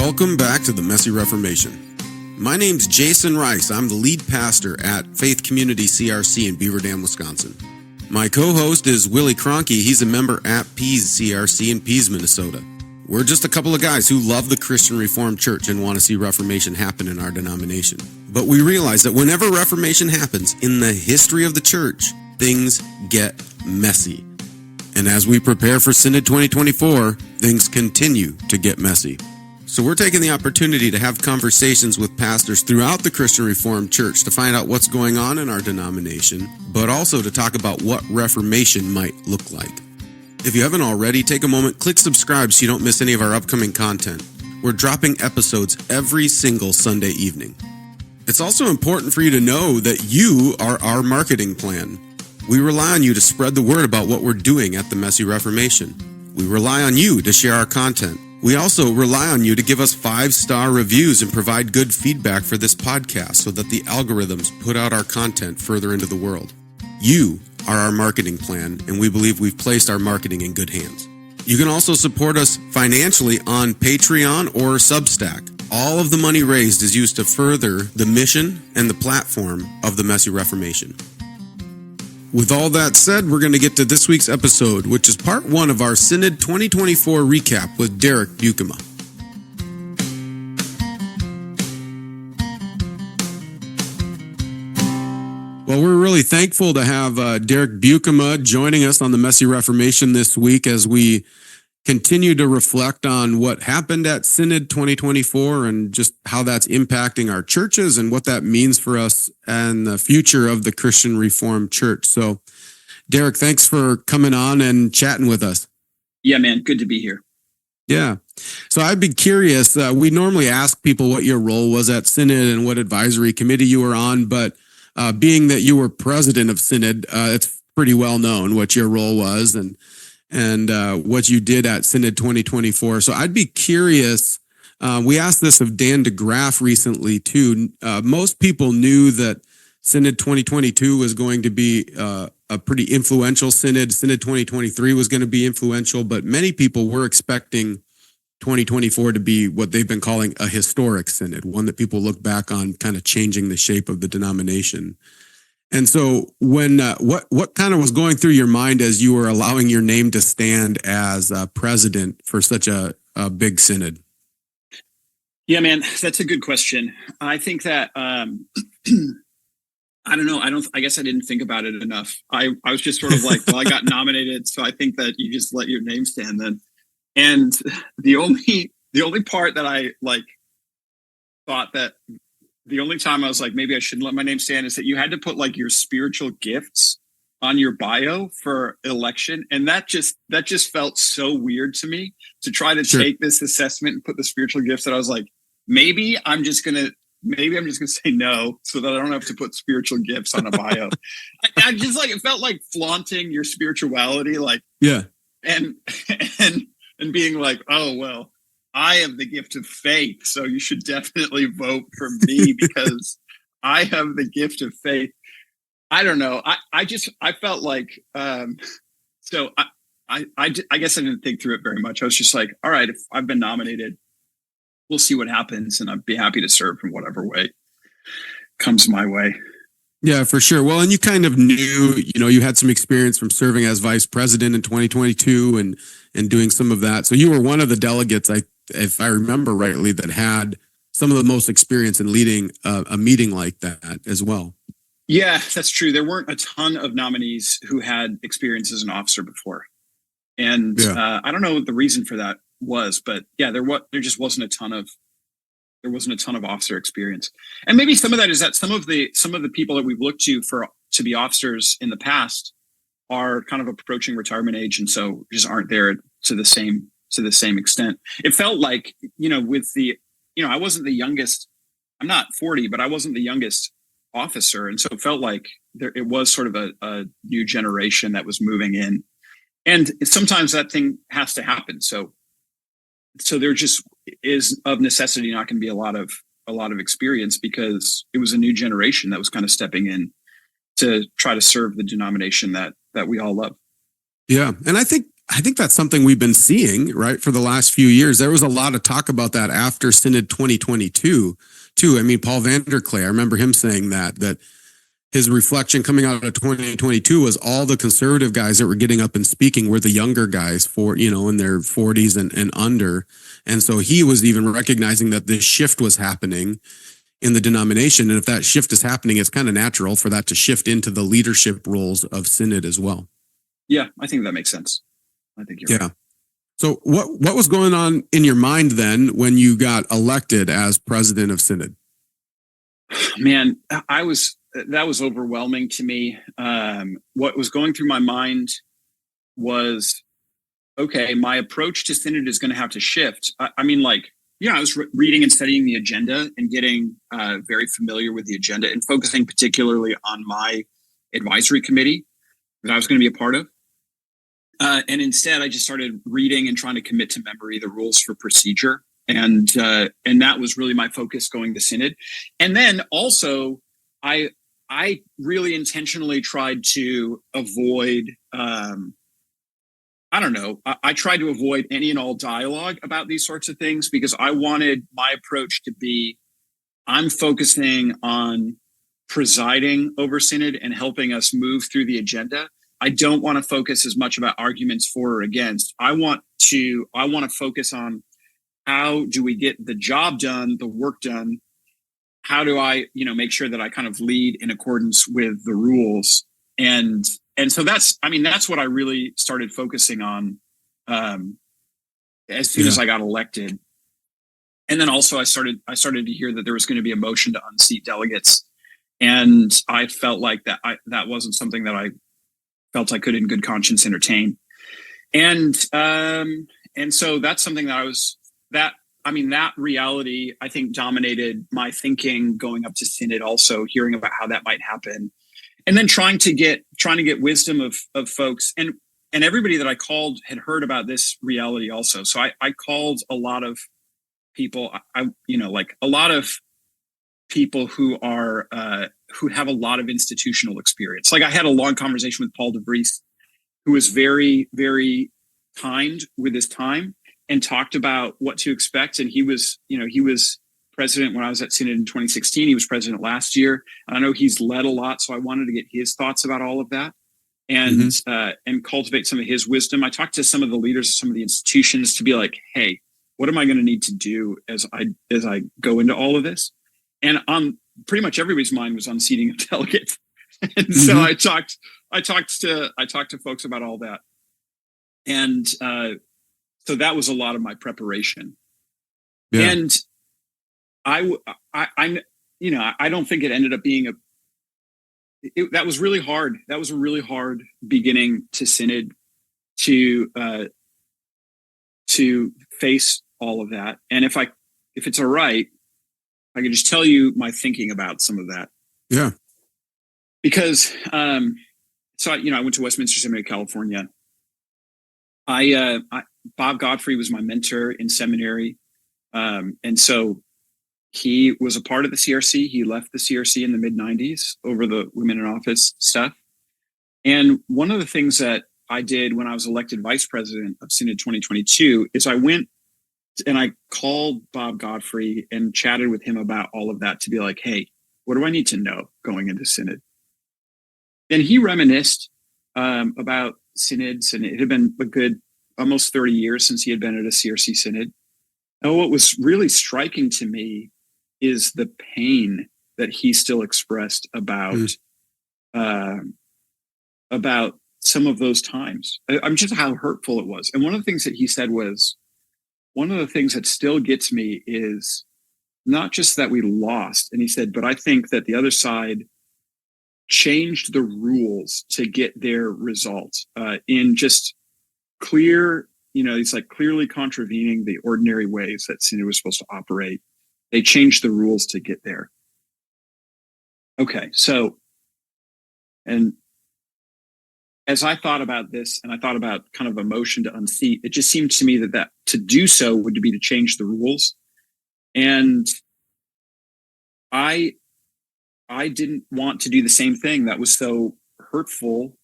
Welcome back to the Messy Reformation. My name's Jason Rice. I'm the lead pastor at Faith Community CRC in Beaver Dam, Wisconsin. My co-host is Willie Cronky. He's a member at Pease CRC in Pease, Minnesota. We're just a couple of guys who love the Christian Reformed Church and want to see Reformation happen in our denomination. But we realize that whenever Reformation happens in the history of the church, things get messy. And as we prepare for Synod 2024, things continue to get messy. So we're taking the opportunity to have conversations with pastors throughout the Christian Reformed Church to find out what's going on in our denomination, but also to talk about what Reformation might look like. If you haven't already, take a moment, click subscribe so you don't miss any of our upcoming content. We're dropping episodes every single Sunday evening. It's also important for you to know that you are our marketing plan. We rely on you to spread the word about what we're doing at the Messy Reformation. We rely on you to share our content. We also rely on you to give us 5-star reviews and provide good feedback for this podcast so that the algorithms put out our content further into the world. You are our marketing plan, and we believe we've placed our marketing in good hands. You can also support us financially on Patreon or Substack. All of the money raised is used to further the mission and the platform of the Messy Reformation. With all that said, we're going to get to this week's episode, which is part 1 of our Synod 2024 recap with Derek Buikema. Well, we're really thankful to have Derek Buikema joining us on the Messy Reformation this week as we continue to reflect on what happened at Synod 2024 and just how that's impacting our churches and what that means for us and the future of the Christian Reformed Church. So, Derek, thanks for coming on and chatting with us. Yeah, man. Good to be here. Yeah. So I'd be curious. We normally ask people what your role was at Synod and what advisory committee you were on, but being that you were president of Synod, it's pretty well known what your role was and what you did at Synod 2024. So I'd be curious. We asked this of Dan DeGraff recently too. Most people knew that Synod 2022 was going to be a pretty influential synod. Synod 2023 was going to be influential, but many people were expecting 2024 to be what they've been calling a historic synod, one that people look back on kind of changing the shape of the denomination. And so when what kind of was going through your mind as you were allowing your name to stand as president for such a big synod? Yeah, man, that's a good question. I think that I don't know. I guess I didn't think about it enough. I was just sort of like, well, I got nominated, so I think that you just let your name stand then. And the only part that I thought that the only time I was like, maybe I shouldn't let my name stand is that you had to put like your spiritual gifts on your bio for election. And that just felt so weird to me to try to take this assessment and put the spiritual gifts that I was like, maybe I'm just going to say no so that I don't have to put spiritual gifts on a bio. I just like, it felt like flaunting your spirituality. Like, yeah. And being like, oh, well, I have the gift of faith, so you should definitely vote for me because I have the gift of faith. I don't know. I felt like, so I guess I didn't think through it very much. I was just like, all right, if I've been nominated, we'll see what happens. And I'd be happy to serve in whatever way comes my way. Yeah, for sure. Well, and you kind of knew, you had some experience from serving as vice president in 2022 and doing some of that. So you were one of the delegates, if I remember rightly, that had some of the most experience in leading a meeting like that as well. Yeah, that's true. There weren't a ton of nominees who had experience as an officer before. And I don't know what the reason for that was, but yeah, there just wasn't a ton of officer experience. And maybe some of that is that some of the people that we've looked to be officers in the past are kind of approaching retirement age, and so just aren't there to the same extent. It felt like, I wasn't the youngest. I'm not 40, but I wasn't the youngest officer, and so it felt like it was sort of a new generation that was moving in, and sometimes that thing has to happen. So there just is of necessity not going to be a lot of experience because it was a new generation that was kind of stepping in to try to serve the denomination that we all love. Yeah. And I think I think that's something we've been seeing, right, for the last few years. There was a lot of talk about that after Synod 2022, too. I mean, Paul Vanderklay, I remember him saying that his reflection coming out of 2022 was all the conservative guys that were getting up and speaking were the younger guys in their 40s and under. And so he was even recognizing that this shift was happening in the denomination. And if that shift is happening, it's kind of natural for that to shift into the leadership roles of Synod as well. Yeah, I think that makes sense. I think you're right. So what was going on in your mind then when you got elected as president of Synod? Man, that was overwhelming to me. What was going through my mind was, okay, my approach to Synod is going to have to shift. I was reading and studying the agenda and getting very familiar with the agenda and focusing particularly on my advisory committee that I was going to be a part of. And instead, I just started reading and trying to commit to memory the rules for procedure. And that was really my focus going to Synod. And then also, I really intentionally tried to avoid, I tried to avoid any and all dialogue about these sorts of things because I wanted my approach to be, I'm focusing on presiding over Synod and helping us move through the agenda. I don't want to focus as much about arguments for or against. I want to focus on how do we get the job done, the work done? How do I, make sure that I kind of lead in accordance with the rules? And so that's what I really started focusing on as soon as I got elected. And then also I started to hear that there was going to be a motion to unseat delegates. And I felt like that wasn't something that I felt I could in good conscience entertain. And so that's something that reality, I think, dominated my thinking going up to Synod, also hearing about how that might happen. And then trying to get wisdom of folks. And everybody that I called had heard about this reality also. So I called a lot of people, a lot of people who are, who have a lot of institutional experience. Like I had a long conversation with Paul DeVries, who was very, very kind with his time and talked about what to expect. And he was president when I was at Synod in 2016. He was president last year. And I know he's led a lot. So I wanted to get his thoughts about all of that and cultivate some of his wisdom. I talked to some of the leaders of some of the institutions to be like, hey, what am I going to need to do as I go into all of this? And on pretty much everybody's mind was on seating of delegates. And so I talked to folks about all that. And so that was a lot of my preparation. Yeah. And I don't think it ended up being that was really hard. That was a really hard beginning to Synod to face all of that. And if it's all right, I can just tell you my thinking about some of that. Yeah. Because, I went to Westminster Seminary, California. Bob Godfrey was my mentor in seminary. And so he was a part of the CRC. He left the CRC in the mid-90s over the women in office stuff. And one of the things that I did when I was elected vice president of Synod 2022 is I went and I called Bob Godfrey and chatted with him about all of that to be like, hey, what do I need to know going into Synod? And he reminisced about Synods, and it had been a good almost 30 years since he had been at a CRC Synod. And what was really striking to me is the pain that he still expressed about some of those times. I'm just how hurtful it was. And one of the things that he said was, one of the things that still gets me is not just that we lost. And he said, but I think that the other side changed the rules to get their results in just clear, it's like clearly contravening the ordinary ways that Synod was supposed to operate. They changed the rules to get there. Okay, so, and as I thought about this and I thought about kind of a motion to unseat, it just seemed to me that to do so would be to change the rules. And I didn't want to do the same thing that was so hurtful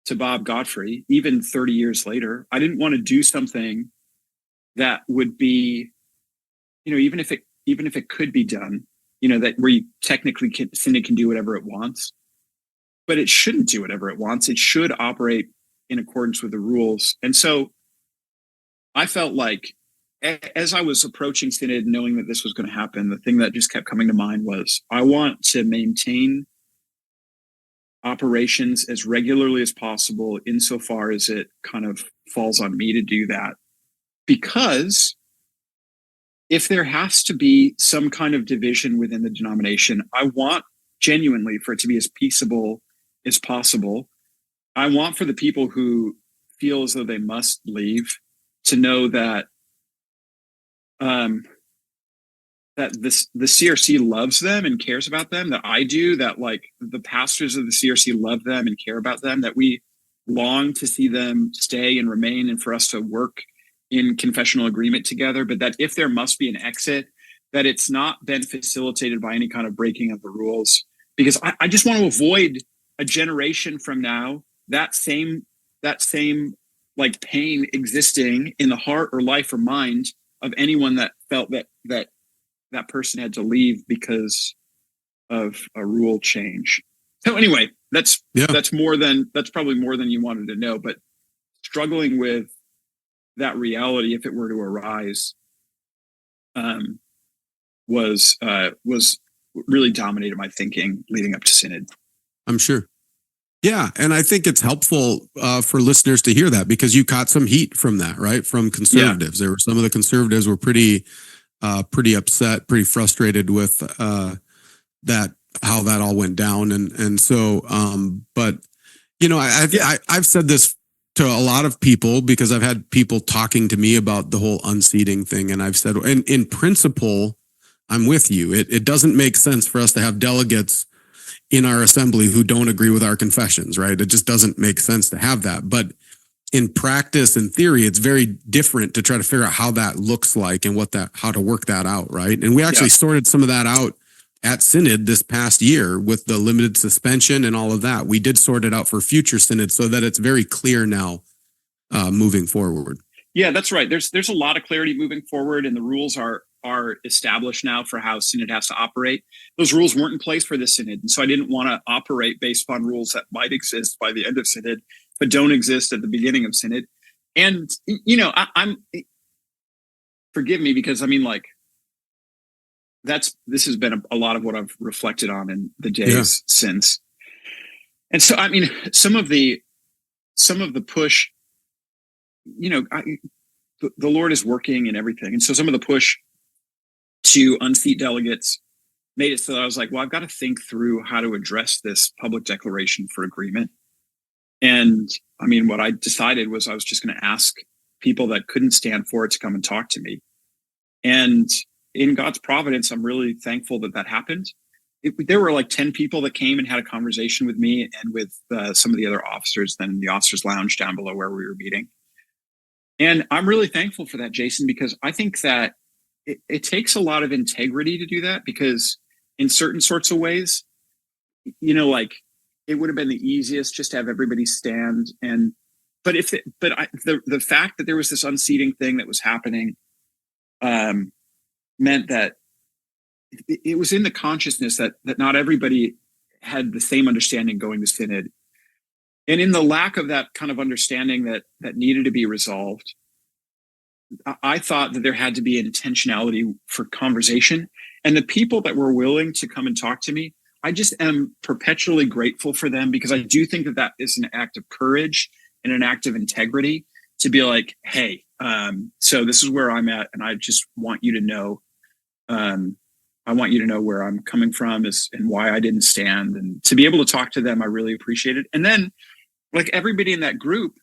to Bob Godfrey, even 30 years later. I didn't want to do something that would be, even if it could be done, that where you technically Synod can do whatever it wants, but it shouldn't do whatever it wants. It should operate in accordance with the rules. And so I felt like, as I was approaching Synod, knowing that this was going to happen, the thing that just kept coming to mind was, I want to maintain operations as regularly as possible, insofar as it kind of falls on me to do that. Because if there has to be some kind of division within the denomination, I want genuinely for it to be as peaceable as possible. I want for the people who feel as though they must leave to know that the CRC loves them and cares about them, that I do, that like the pastors of the CRC love them and care about them, that we long to see them stay and remain and for us to work in confessional agreement together, but that if there must be an exit, that it's not been facilitated by any kind of breaking of the rules. Because I just want to avoid a generation from now, that same like pain existing in the heart or life or mind of anyone that felt that person had to leave because of a rule change. So anyway, that's probably more than you wanted to know, but struggling with that reality, if it were to arise, was really dominated my thinking leading up to Synod. I'm sure. Yeah, and I think it's helpful for listeners to hear that, because you caught some heat from that, right? From conservatives. Yeah. There were some of the conservatives were pretty upset, pretty frustrated with that, how that all went down, and so. But I've said this to a lot of people, because I've had people talking to me about the whole unseating thing, and I've said, and in principle, I'm with you. It doesn't make sense for us to have delegates in our assembly who don't agree with our confessions, right? It just doesn't make sense to have that. But in practice and theory, it's very different to try to figure out how that looks like and how to work that out, right? And we actually sorted some of that out at Synod this past year with the limited suspension and all of that. We did sort it out for future Synod so that it's very clear now moving forward. Yeah, that's right. There's a lot of clarity moving forward, and the rules are established now for how Synod has to operate. Those rules weren't in place for this Synod, and so I didn't want to operate based upon rules that might exist by the end of Synod, but don't exist at the beginning of Synod. And I'm forgive me, because I mean, like, this has been a lot of what I've reflected on in the days since. And so, I mean, some of the push, the Lord is working in everything. And so some of the push to unseat delegates made it so that I was like, well, I've got to think through how to address this public declaration for agreement. And I mean, what I decided was I was just going to ask people that couldn't stand for it to come and talk to me. And in God's providence, I'm really thankful that happened. There were like 10 people that came and had a conversation with me and with some of the other officers then in the officers' lounge down below where we were meeting. And I'm really thankful for that, Jason, because I think that it takes a lot of integrity to do that, because in certain sorts of ways, like it would have been the easiest just to have everybody stand. But the fact that there was this unseating thing that was happening meant that it was in the consciousness that not everybody had the same understanding going to Synod. And in the lack of that kind of understanding that needed to be resolved, I thought that there had to be an intentionality for conversation. And the people that were willing to come and talk to me, I just am perpetually grateful for them, because I do think that is an act of courage and an act of integrity to be like, hey, so this is where I'm at, and I just want you to know, I want you to know where I'm coming from and why I didn't stand. And to be able to talk to them, I really appreciate it. And then, like, everybody in that group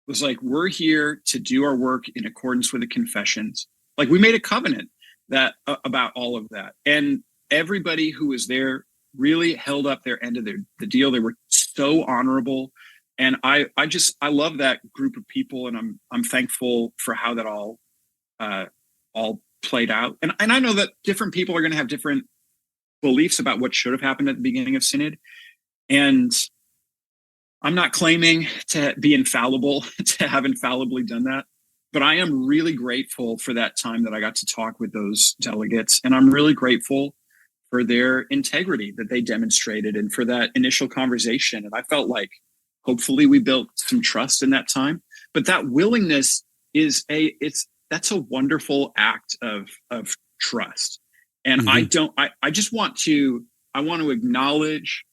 was like, we're here to do our work in accordance with the confessions. Like, we made a covenant that about all of that. And everybody who was there really held up their end of the deal. They were so honorable. And I love that group of people, and I'm thankful for how that all played out. And I know that different people are going to have different beliefs about what should have happened at the beginning of Synod. And I'm not claiming to be infallible, to have infallibly done that, but I am really grateful for that time that I got to talk with those delegates. And I'm really grateful for their integrity that they demonstrated and for that initial conversation. And I felt like hopefully we built some trust in that time. But that willingness that's a wonderful act of trust. And I just want to acknowledge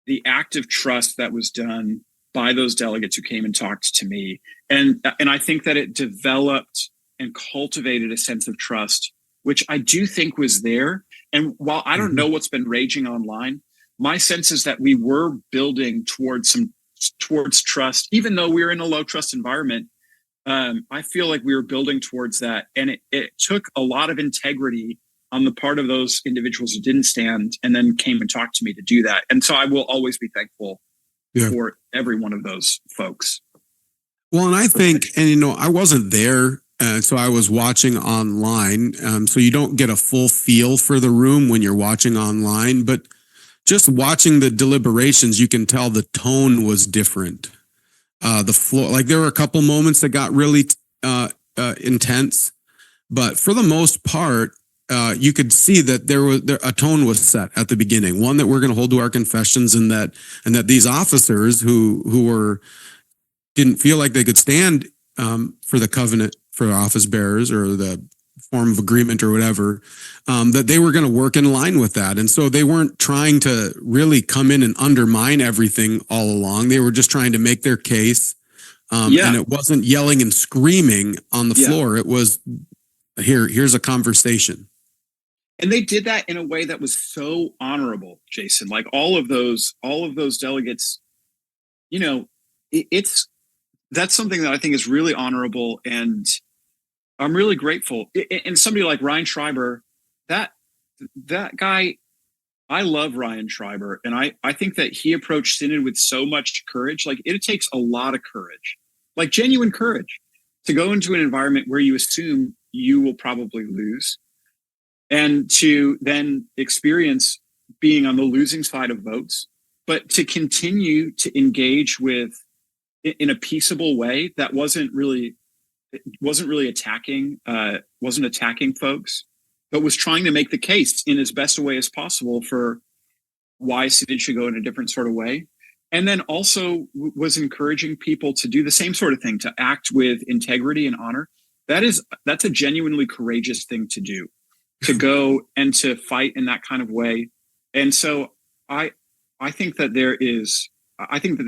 the act of trust that was done by those delegates who came and talked to me. And I think that it developed and cultivated a sense of trust, which I do think was there. And while I don't know what's been raging online, my sense is that we were building towards trust, even though we were in a low trust environment. I feel like we were building towards that. And it took a lot of integrity on the part of those individuals who didn't stand and then came and talked to me to do that. And so I will always be thankful for every one of those folks. Well, and I think, and I wasn't there, so I was watching online. So you don't get a full feel for the room when you're watching online, but just watching the deliberations, you can tell the tone was different. The floor, like there were a couple moments that got really intense, but for the most part, you could see that a tone was set at the beginning. One, that we're going to hold to our confessions, and that these officers who didn't feel like they could stand for the covenant for office bearers or the form of agreement or whatever, that they were going to work in line with that. And so they weren't trying to really come in and undermine everything all along. They were just trying to make their case. And it wasn't yelling and screaming on the floor. It was, here's a conversation. And they did that in a way that was so honorable, Jason. Like all of those delegates, that's something that I think is really honorable, and I'm really grateful. And somebody like Ryan Schreiber, that guy, I love Ryan Schreiber, and I think that he approached Synod with so much courage. Like it takes a lot of courage, like genuine courage, to go into an environment where you assume you will probably lose, and to then experience being on the losing side of votes, but to continue to engage in a peaceable way that wasn't really attacking folks, but was trying to make the case in as best a way as possible for why Synod should go in a different sort of way. And then also was encouraging people to do the same sort of thing, to act with integrity and honor. That's a genuinely courageous thing to do, to go and to fight in that kind of way. And so I think that there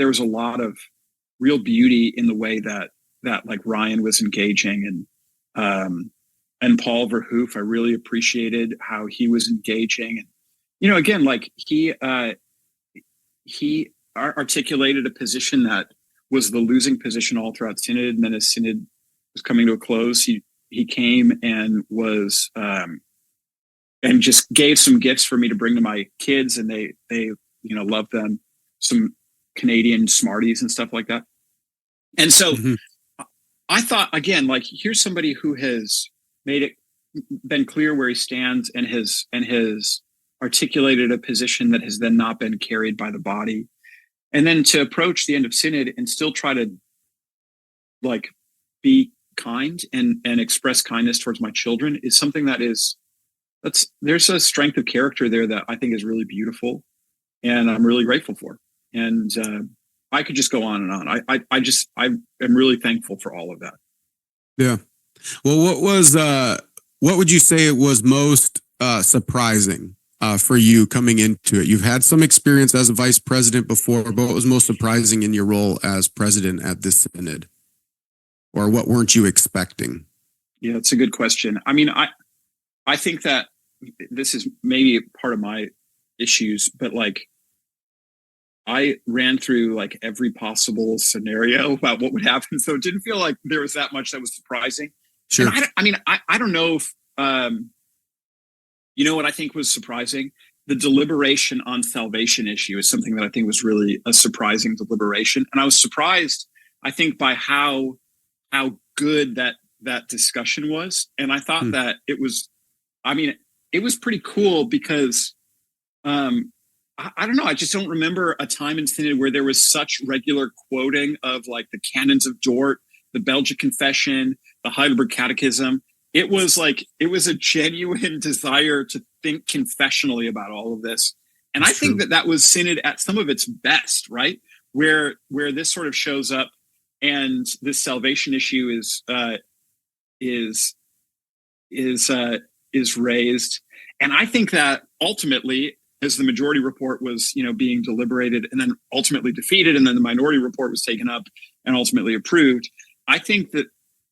was a lot of real beauty in the way that like Ryan was engaging, and Paul Verhoef, I really appreciated how he was engaging. And, again, like he articulated a position that was the losing position all throughout Synod. And then as Synod was coming to a close, he came and was, and just gave some gifts for me to bring to my kids. And they loved them, some Canadian Smarties and stuff like that. And so I thought, again, like, here's somebody who has been clear where he stands and has articulated a position that has then not been carried by the body. And then to approach the end of Synod and still try to like be kind and express kindness towards my children is something there's a strength of character there that I think is really beautiful, and I'm really grateful for. And I could just go on and on. I am really thankful for all of that. Yeah. Well, what would you say it was most surprising for you coming into it? You've had some experience as a vice president before, but what was most surprising in your role as president at this Synod? Or what weren't you expecting? Yeah, it's a good question. I mean, I think that this is maybe part of my issues, but like I ran through like every possible scenario about what would happen. So it didn't feel like there was that much that was surprising. Sure. And I don't know if, what I think was surprising? The deliberation on salvation issue is something that I think was really a surprising deliberation. And I was surprised, I think, by how good that discussion was. And I thought that it was pretty cool because I don't know. I just don't remember a time in Synod where there was such regular quoting of like the canons of Dort, the Belgic Confession, the Heidelberg Catechism. It was a genuine desire to think confessionally about all of this. And I think that was Synod at some of its best, right? Where this sort of shows up, and this salvation issue is raised. And I think that ultimately, as the majority report was, being deliberated and then ultimately defeated, and then the minority report was taken up and ultimately approved, I think that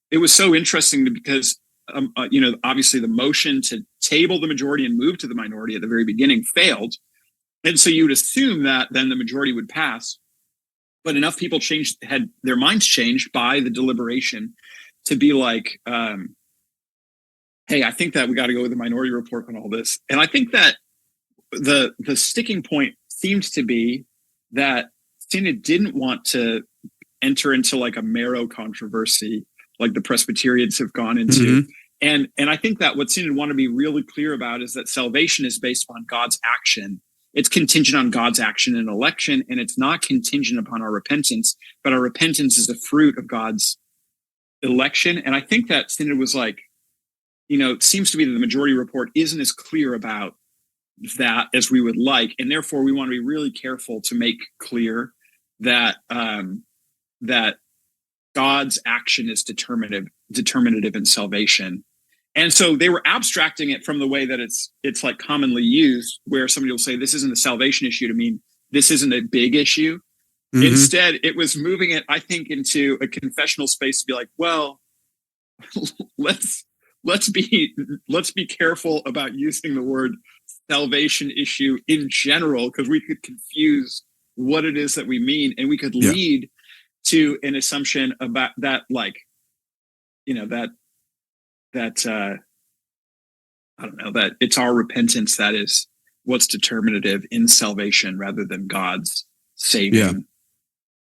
it was so interesting because, obviously the motion to table the majority and move to the minority at the very beginning failed. And so you would assume that then the majority would pass. But enough people had their minds changed by the deliberation to be like, hey, I think that we got to go with the minority report on all this. And I think that the sticking point seems to be that Synod didn't want to enter into like a marrow controversy like the Presbyterians have gone into. And I think that what Synod want to be really clear about is that salvation is based upon God's action. It's contingent on God's action in election, and it's not contingent upon our repentance, but our repentance is a fruit of God's election. And I think that Synod was like, it seems to be that the majority report isn't as clear about that as we would like. And therefore we want to be really careful to make clear that, that God's action is determinative in salvation. And so they were abstracting it from the way that it's like commonly used, where somebody will say, this isn't a salvation issue, to mean this isn't a big issue. Instead, it was moving it, I think, into a confessional space to be like, well, let's be careful about using the word salvation issue in general, because we could confuse what it is that we mean, and we could lead to an assumption about that, like, that I don't know, that it's our repentance that is what's determinative in salvation rather than God's saving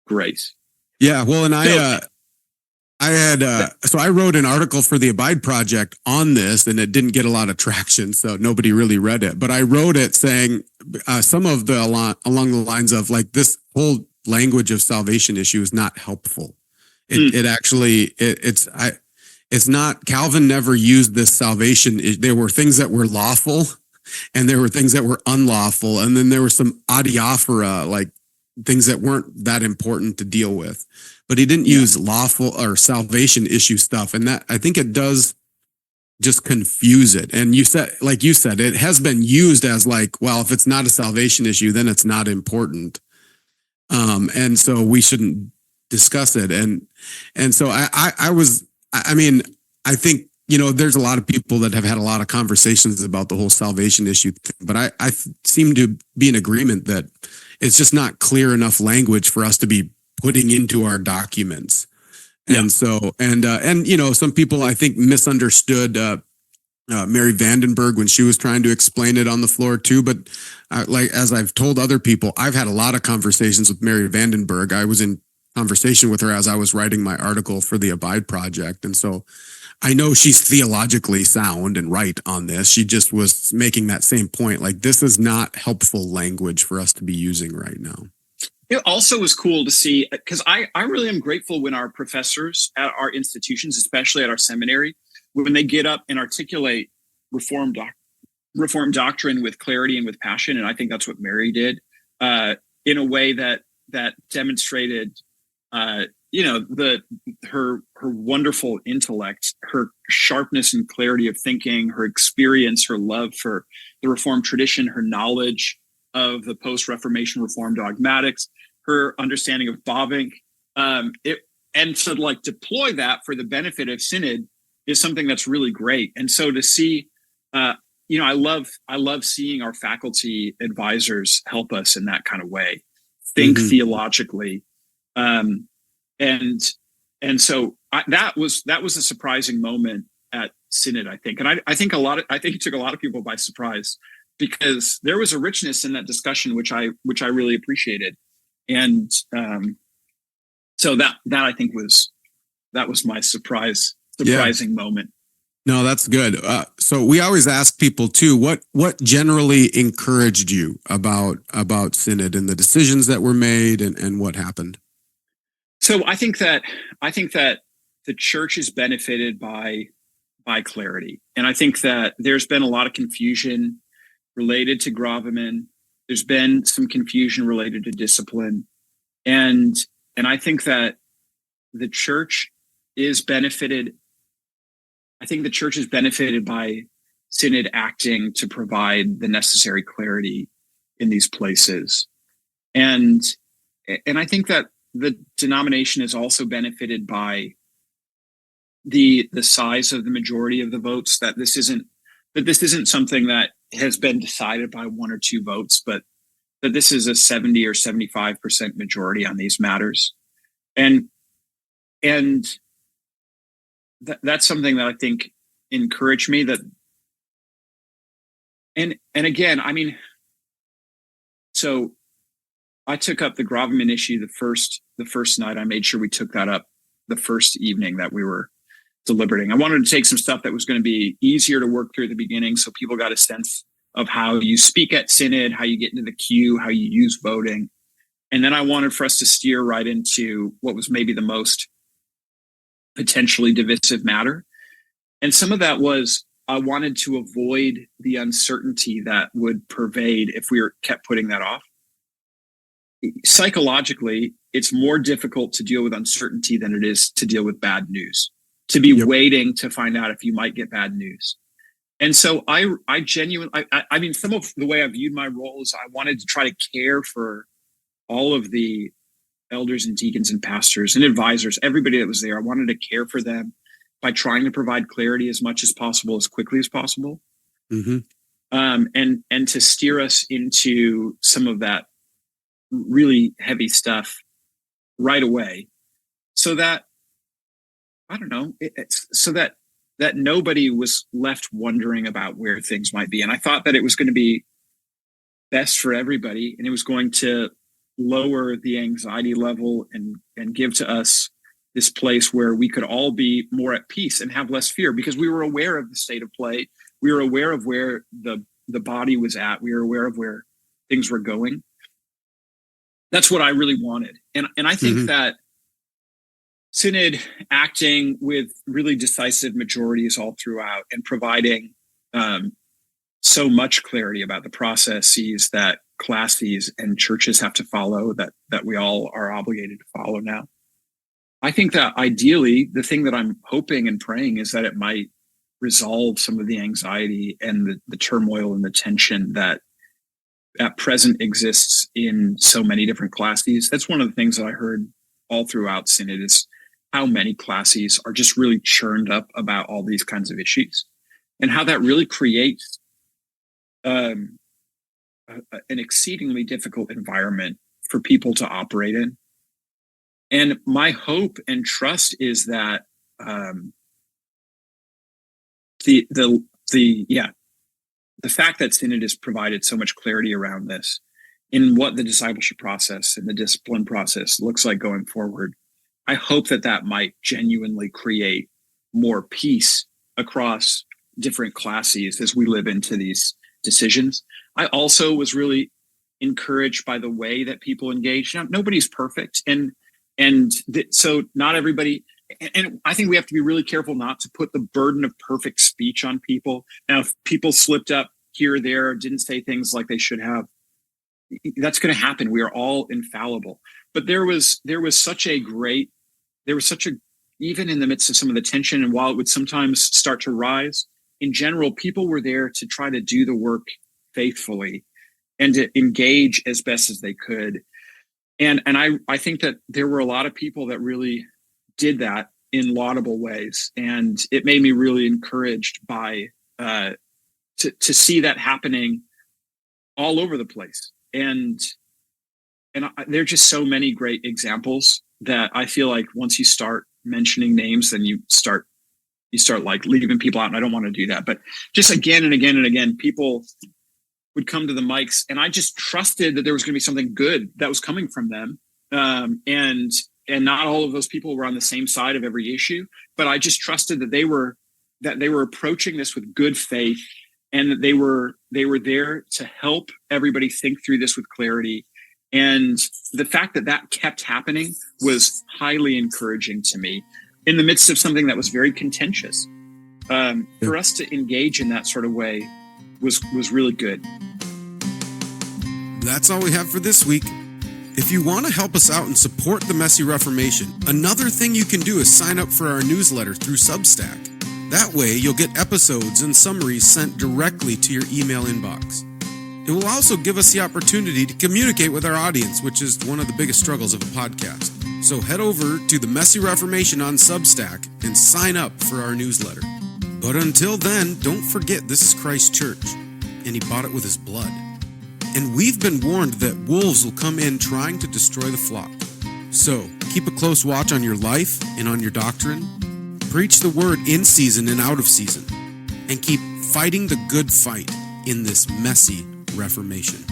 grace. Yeah. Well, and so I wrote an article for the Abide Project on this, and it didn't get a lot of traction, so nobody really read it. But I wrote it saying some of along the lines of like, this whole language of salvation issue is not helpful. It's not. Calvin never used this salvation. There were things that were lawful, and there were things that were unlawful, and then there were some adiaphora, like things that weren't that important to deal with. But he didn't use lawful or salvation issue stuff. And that, I think it does just confuse it. And you said, it has been used as like, well, if it's not a salvation issue, then it's not important. And so we shouldn't discuss it. And so I think, there's a lot of people that have had a lot of conversations about the whole salvation issue thing, but I seem to be in agreement that it's just not clear enough language for us to be putting into our documents. And so, some people I think misunderstood Mary Vandenberg when she was trying to explain it on the floor too. But as I've told other people, I've had a lot of conversations with Mary Vandenberg. I was in conversation with her as I was writing my article for the Abide Project. And so I know she's theologically sound and right on this. She just was making that same point. Like, this is not helpful language for us to be using right now. It also was cool to see, because I really am grateful when our professors at our institutions, especially at our seminary, when they get up and articulate Reformed doctrine with clarity and with passion. And I think that's what Mary did, in a way that demonstrated, her wonderful intellect, her sharpness and clarity of thinking, her experience, her love for the Reformed tradition, her knowledge of the post-Reformation Reformed dogmatics, her understanding of Bavinck, and to like deploy that for the benefit of Synod is something that's really great. And so to see, I love seeing our faculty advisors help us in that kind of way, think theologically, and so that was a surprising moment at Synod, I think, and I think it took a lot of people by surprise, because there was a richness in that discussion which I really appreciated, and so that I think was my surprising moment. No, that's good. So we always ask people too, what generally encouraged you about Synod and the decisions that were made and what happened? So I think that the church is benefited by clarity, and I think that there's been a lot of confusion related to gravamen. There's been some confusion related to discipline, and I think that the church is benefited. I think the church is benefited by Synod acting to provide the necessary clarity in these places, and I think that the denomination is also benefited by the size of the majority of the votes. That this isn't something that has been decided by one or two votes, but that this is a 70 or 75% majority on these matters, and that's something that I think encouraged me. That and again, I mean, so I took up the gravamen issue the first night. I made sure we took that up the first evening that we were deliberating. I wanted to take some stuff that was going to be easier to work through at the beginning, so people got a sense of how you speak at Synod, how you get into the queue, how you use voting. And then I wanted for us to steer right into what was maybe the most potentially divisive matter. And some of that was I wanted to avoid the uncertainty that would pervade if we kept putting that off. Psychologically, it's more difficult to deal with uncertainty than it is to deal with bad news, to be waiting to find out if you might get bad news. And so I mean, some of the way I viewed my role is I wanted to try to care for all of the elders and deacons and pastors and advisors, everybody that was there. I wanted to care for them by trying to provide clarity as much as possible, as quickly as possible. Mm-hmm. And to steer us into some of that really heavy stuff right away, so that, I don't know, so that nobody was left wondering about where things might be. And I thought that it was going to be best for everybody, and it was going to lower the anxiety level and give to us this place where we could all be more at peace and have less fear, because we were aware of the state of play. We were aware of where the body was at. We were aware of where things were going. That's what I really wanted. And I think that Synod acting with really decisive majorities all throughout and providing so much clarity about the processes that classes and churches have to follow, that we all are obligated to follow now. I think that ideally, the thing that I'm hoping and praying is that it might resolve some of the anxiety and the turmoil and the tension that at present exists in so many different classes. That's one of the things that I heard all throughout Synod, is how many classes are just really churned up about all these kinds of issues, and how that really creates an exceedingly difficult environment for people to operate in. And my hope and trust is that the fact that Synod has provided so much clarity around this, in what the discipleship process and the discipline process looks like going forward, I hope that might genuinely create more peace across different classes as we live into these decisions. I also was really encouraged by the way that people engage. Now, nobody's perfect, so not everybody. And I think we have to be really careful not to put the burden of perfect speech on people. Now, if people slipped up here or there, didn't say things like they should have, that's going to happen. We are all infallible. But there was such a, even in the midst of some of the tension, and while it would sometimes start to rise, in general, people were there to try to do the work faithfully and to engage as best as they could. And I think that there were a lot of people that really did that in laudable ways. And it made me really encouraged by to see that happening all over the place. And there are just so many great examples that I feel like once you start mentioning names, then you start like leaving people out. And I don't want to do that. But just again and again and again, people would come to the mics, and I just trusted that there was going to be something good that was coming from them. And not all of those people were on the same side of every issue, but I just trusted that they were that they were approaching this with good faith, and that they were there to help everybody think through this with clarity. And the fact that that kept happening was highly encouraging to me in the midst of something that was very contentious. For us to engage in that sort of way was really good. That's all we have for this week. If you want to help us out and support the Messy Reformation, another thing you can do is sign up for our newsletter through Substack. That way, you'll get episodes and summaries sent directly to your email inbox. It will also give us the opportunity to communicate with our audience, which is one of the biggest struggles of a podcast. So head over to the Messy Reformation on Substack and sign up for our newsletter. But until then, don't forget this is Christ's church, and he bought it with his blood. And we've been warned that wolves will come in trying to destroy the flock. So keep a close watch on your life and on your doctrine. Preach the word in season and out of season. And keep fighting the good fight in this messy Reformation.